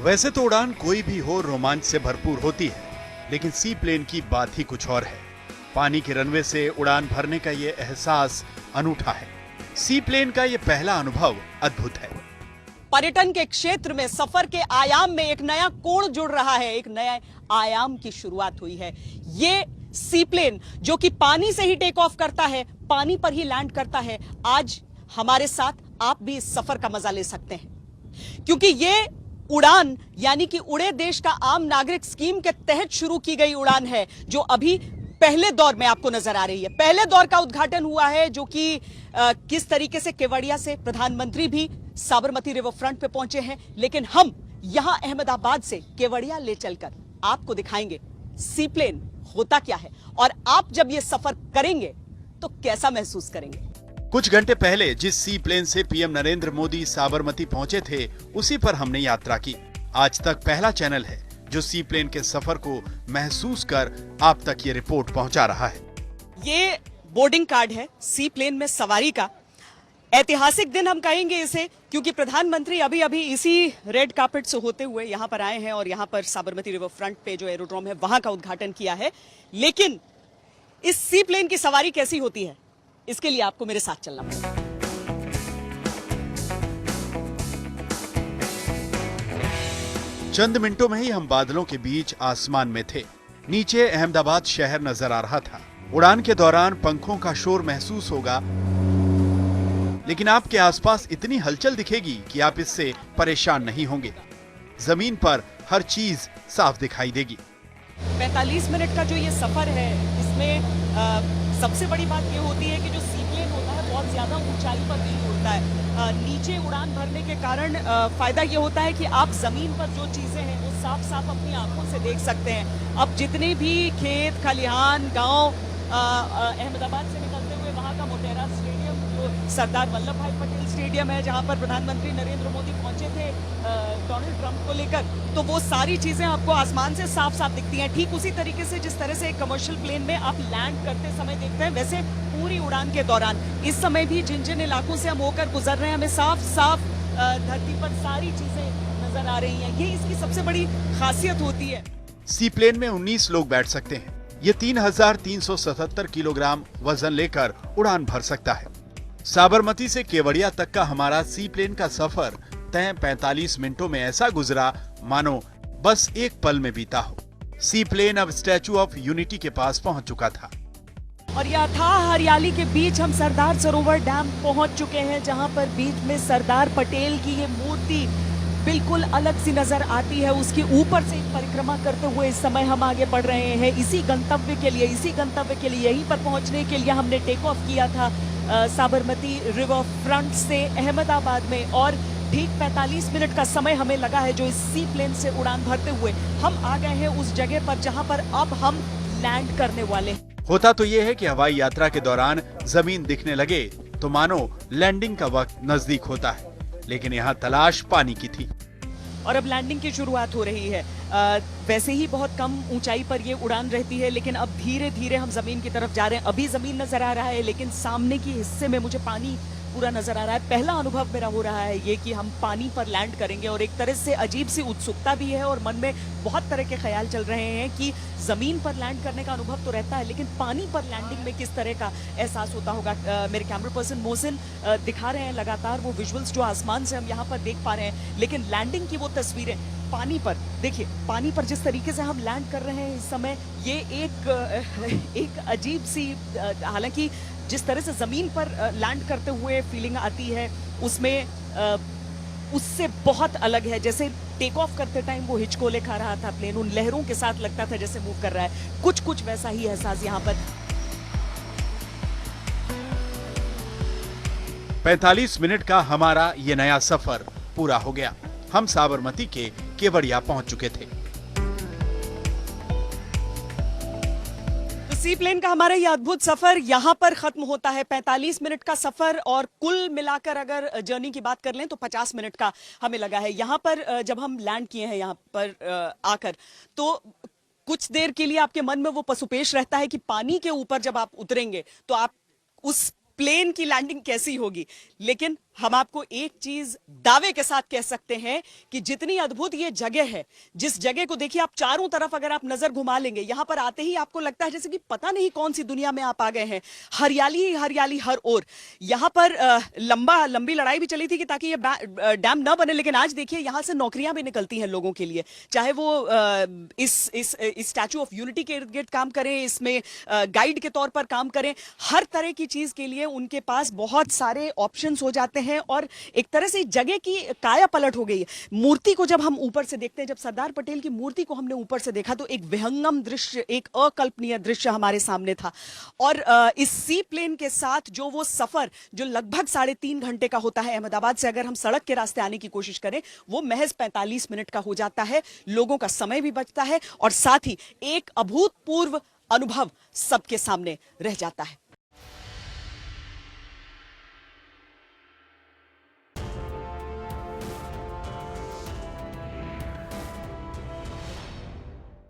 वैसे तो उड़ान कोई भी हो रोमांच से भरपूर होती है, लेकिन सी प्लेन की बात ही कुछ और है। पानी के रनवे से उड़ान भरने का ये एहसास अनूठा है। सी प्लेन का ये पहला अनुभव अद्भुत है। पर्यटन के क्षेत्र में सफर के आयाम में एक नया कोण जुड़ रहा है, एक नए आयाम की शुरुआत हुई है। ये सी प्लेन जो कि पानी से ही टेक ऑफ करता है, पानी पर ही लैंड करता है, आज हमारे साथ आप भी इस सफर का मजा ले सकते हैं, क्योंकि ये उड़ान यानी कि उड़े देश का आम नागरिक स्कीम के तहत शुरू की गई उड़ान है, जो अभी पहले दौर में आपको नजर आ रही है। पहले दौर का उद्घाटन हुआ है, जो कि किस तरीके से केवड़िया से प्रधानमंत्री भी साबरमती रिवर फ्रंट पे पहुंचे हैं, लेकिन हम यहां अहमदाबाद से केवड़िया ले चलकर आपको दिखाएंगे सी प्लेन होता क्या है, और आप जब ये सफर करेंगे तो कैसा महसूस करेंगे। कुछ घंटे पहले जिस सी प्लेन से पीएम नरेंद्र मोदी साबरमती पहुंचे थे, उसी पर हमने यात्रा की। आज तक पहला चैनल है जो सी प्लेन के सफर को महसूस कर आप तक ये रिपोर्ट पहुंचा रहा है। ये बोर्डिंग कार्ड है सी प्लेन में सवारी का। ऐतिहासिक दिन हम कहेंगे इसे, क्योंकि प्रधानमंत्री अभी अभी इसी रेड कार्पेट से होते हुए यहाँ पर आए हैं और यहाँ पर साबरमती रिवर फ्रंट पे जो एरोड्रोम है वहां का उद्घाटन किया है। लेकिन इस सी प्लेन की सवारी कैसी होती है, इसके लिए आपको मेरे साथ चलना पड़ेगा। चंद मिनटों में ही हम बादलों के बीच आसमान में थे। नीचे अहमदाबाद शहर नजर आ रहा था। उड़ान के दौरान पंखों का शोर महसूस होगा, लेकिन आपके आसपास इतनी हलचल दिखेगी कि आप इससे परेशान नहीं होंगे। जमीन पर हर चीज साफ दिखाई देगी। 45 मिनट का जो ये सफर है, इसमें सबसे बड़ी बात ये होती है कि जो सी प्लेन होता है बहुत ज्यादा ऊंचाई पर नहीं उड़ता है। नीचे उड़ान भरने के कारण फायदा ये होता है कि आप जमीन पर जो चीजें हैं वो साफ साफ अपनी आंखों से देख सकते हैं। अब जितने भी खेत खलिहान गांव अहमदाबाद से निकलते हुए वहां का मोटेरा स्टेडियम, जो सरदार वल्लभ भाई पटेल स्टेडियम है, जहां पर प्रधानमंत्री नरेंद्र मोदी पहुंचे थे डोनाल्ड ट्रंप को लेकर, तो वो सारी चीजें आपको आसमान से साफ साफ दिखती हैं। ठीक उसी तरीके से जिस तरह से एक कमर्शियल प्लेन में आप लैंड करते समय देखते हैं, वैसे पूरी उड़ान के दौरान इस समय भी जिन जिन इलाकों से हम होकर गुजर रहे हैं, हमें साफ साफ धरती पर सारी चीजें नजर आ रही हैं। ये इसकी सबसे बड़ी खासियत होती है। सी प्लेन में 19 लोग बैठ सकते हैं। ये 3377 किलोग्राम वजन लेकर उड़ान भर सकता है। साबरमती से केवड़िया तक का हमारा सी प्लेन का सफर तय 45 मिनटों में ऐसा गुजरा मानो बस एक पल में बीता हो। सी प्लेन अब स्टैचू ऑफ यूनिटी के पास पहुंच चुका था और यह अथाह हरियाली के बीच हम सरदार सरोवर डैम पहुंच चुके हैं, जहां पर बीच में सरदार पटेल की ये मूर्ति बिल्कुल अलग सी नजर आती है। उसके ऊपर से एक परिक्रमा करते हुए इस समय हम आगे बढ़ रहे हैं। इसी गंतव्य के लिए यहीं पर पहुंचने के लिए हमने टेक ऑफ किया था साबरमती रिवर फ्रंट से अहमदाबाद में, और ठीक 45 मिनट का समय हमें लगा है जो इस सी प्लेन से उड़ान भरते हुए हम आ गए हैं उस जगह पर जहां पर अब हम लैंड करने वाले हैं। होता तो ये है कि हवाई यात्रा के दौरान जमीन दिखने लगे तो मानो लैंडिंग का वक्त नजदीक होता है, लेकिन यहाँ तलाश पानी की थी और अब लैंडिंग की शुरुआत हो रही है। वैसे ही बहुत कम ऊंचाई पर ये उड़ान रहती है, लेकिन अब धीरे धीरे हम जमीन की तरफ जा रहे हैं। अभी जमीन नजर आ रहा है, लेकिन सामने की हिस्से में मुझे पानी पूरा नजर आ रहा है। पहला अनुभव मेरा हो रहा है ये कि हम पानी पर लैंड करेंगे, और एक तरह से अजीब सी उत्सुकता भी है और मन में बहुत तरह के ख्याल चल रहे हैं कि जमीन पर लैंड करने का अनुभव तो रहता है, लेकिन पानी पर लैंडिंग में किस तरह का एहसास होता होगा। मेरे कैमरा पर्सन मोहसिन दिखा रहे हैं लगातार वो विजुअल्स जो आसमान से हम यहाँ पर देख पा रहे हैं, लेकिन लैंडिंग की वो तस्वीरें पानी पर देखिए। पानी पर जिस तरीके से हम लैंड कर रहे हैं इस समय, ये एक अजीब सी, हालांकि जिस तरह से जमीन पर लैंड करते हुए फीलिंग आती है उसमें उससे बहुत अलग है। जैसे टेक ऑफ करते टाइम वो हिचकोले खा रहा था प्लेन, उन लहरों के साथ लगता था जैसे मूव कर रहा है, कुछ वैसा ही एहसास यहाँ पर। 45 मिनट का हमारा ये नया सफर पूरा हो गया। हम साबरमती के केवड़िया पहुंच चुके थे। सी प्लेन का हमारा ये अद्भुत सफर यहाँ पर खत्म होता है। 45 मिनट का सफर, और कुल मिलाकर अगर जर्नी की बात कर लें तो 50 मिनट का हमें लगा है। यहाँ पर जब हम लैंड किए हैं यहाँ पर आकर, तो कुछ देर के लिए आपके मन में वो पसुपेश रहता है कि पानी के ऊपर जब आप उतरेंगे तो आप उस प्लेन की लैंडिंग कैसी होगी, लेकिन हम आपको एक चीज दावे के साथ कह सकते हैं कि जितनी अद्भुत ये जगह है, जिस जगह को देखिए आप चारों तरफ अगर आप नजर घुमा लेंगे, यहां पर आते ही आपको लगता है जैसे कि पता नहीं कौन सी दुनिया में आप आ गए हैं। हरियाली ही हरियाली हर ओर। यहां पर लंबी लड़ाई भी चली थी कि ताकि ये डैम ना बने, लेकिन आज देखिए यहां से नौकरियां भी निकलती हैं लोगों के लिए, चाहे वो इस स्टैचू ऑफ यूनिटी के इर्द गिर्द काम करें, इसमें गाइड के तौर पर काम करें, हर तरह की चीज के लिए उनके पास बहुत सारे ऑप्शंस हो जाते हैं और एक तरह से जगह की काया पलट हो गई है। मूर्ति को जब हम ऊपर से देखते हैं, जब सरदार पटेल की मूर्ति को हमने ऊपर से देखा तो एक विहंगम दृश्य, एक अकल्पनीय दृश्य हमारे सामने था। और इस सी प्लेन के साथ जो वो सफर जो लगभग 3.5 घंटे का होता है अहमदाबाद से, अगर हम सड़क के रास्ते आने की कोशिश करें, वो महज 45 मिनट का हो जाता है। लोगों का समय भी बचता है और साथ ही एक अभूतपूर्व अनुभव सबके सामने रह जाता है।